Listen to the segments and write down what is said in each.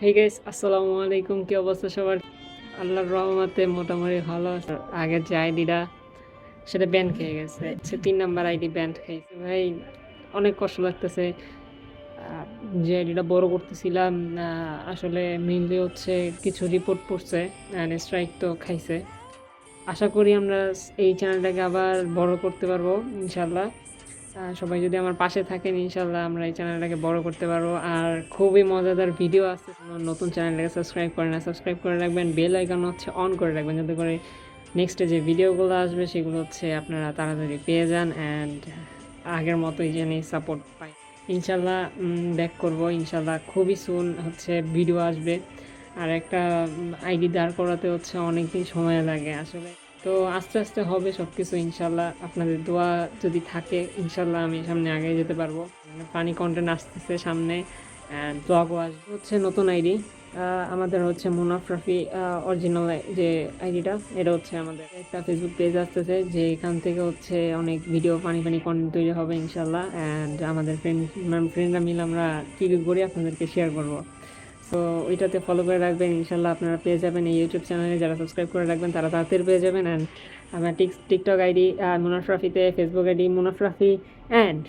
Hey guys, আসসালামু আলাইকুম। কি অবস্থা সবার? আল্লাহর রহমতে মোটামুটি ভালো আছে। আগের যে আইডিটা সেটা ব্যান খেয়ে গেছে, সে 3 নাম্বার আইডি ব্যান খেয়েছে ভাই। অনেক কষ্ট লাগতেছে। আহ, যে আইডিটা বড় করতেছিলাম, আসলে মেইনলি হচ্ছে কিছু রিপোর্ট পড়ছে, স্ট্রাইক তো খাইছে। আশা করি আমরা এই চ্যানেলটাকে আবার বড় করতে পারবো ইনশাল্লাহ। সবাই যদি আমার পাশে থাকেন ইনশাল্লাহ আমরা এই চ্যানেলটাকে বড় করতে পারবো। আর খুবই মজাদার ভিডিও আছে। আমার নতুন চ্যানেলটাকে সাবস্ক্রাইব করে না, সাবস্ক্রাইব করে রাখবেন, বেল আইকন হচ্ছে অন করে রাখবেন, যাতে করে নেক্সটে যে ভিডিওগুলো আসবে সেগুলো হচ্ছে আপনারা তাড়াতাড়ি পেয়ে যান অ্যান্ড আগের মতোই যেন সাপোর্ট পাই ইনশাল্লাহ। ব্যাক করবো ইনশাল্লাহ, খুবই সুন হচ্ছে ভিডিও আসবে। আর একটা আইডি দাঁড় করাতে হচ্ছে অনেক দিন সময় লাগে আসলে। তো আস্তে আস্তে হবে সব কিছু ইনশাল্লাহ। আপনাদের দোয়া যদি থাকে ইনশাল্লাহ আমি সামনে আগে যেতে পারবো। ফানি কন্টেন্ট আসতেছে সামনে, অ্যান্ড ব্লগও আসবে। হচ্ছে নতুন আইডি আমাদের হচ্ছে মুনাফ রাফি অরিজিনাল যে আইডিটা, এটা হচ্ছে আমাদের একটা ফেসবুক পেজ আসতেছে, যে এখান থেকে হচ্ছে অনেক ভিডিও ফানি ফানি কন্টেন্ট তৈরি হবে ইনশাল্লাহ। অ্যান্ড আমাদের ফ্রেন্ডরা মিলে আমরা কী কী করি আপনাদেরকে শেয়ার করবো। তো ওইটাতে ফলো করে রাখবেন ইনশাল্লাহ, আপনারা পেয়ে যাবেন। এই ইউটিউব চ্যানেলে যারা সাবস্ক্রাইব করে রাখবেন তারা তাড়াতাড়ি পেয়ে যাবেন। অ্যান্ড আমার টিকটক আইডি মুনাফ রাফিতে, Facebook ID Munaf Rafi, and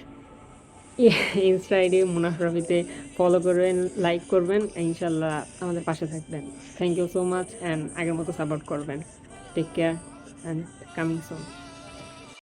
Insta ID Munaf রাফিতে ফলো করবেন, লাইক করবেন, ইনশাল্লাহ আমাদের পাশে থাকবেন। Thank you so much, and আগের মতো সাপোর্ট করবেন। Take care and coming soon.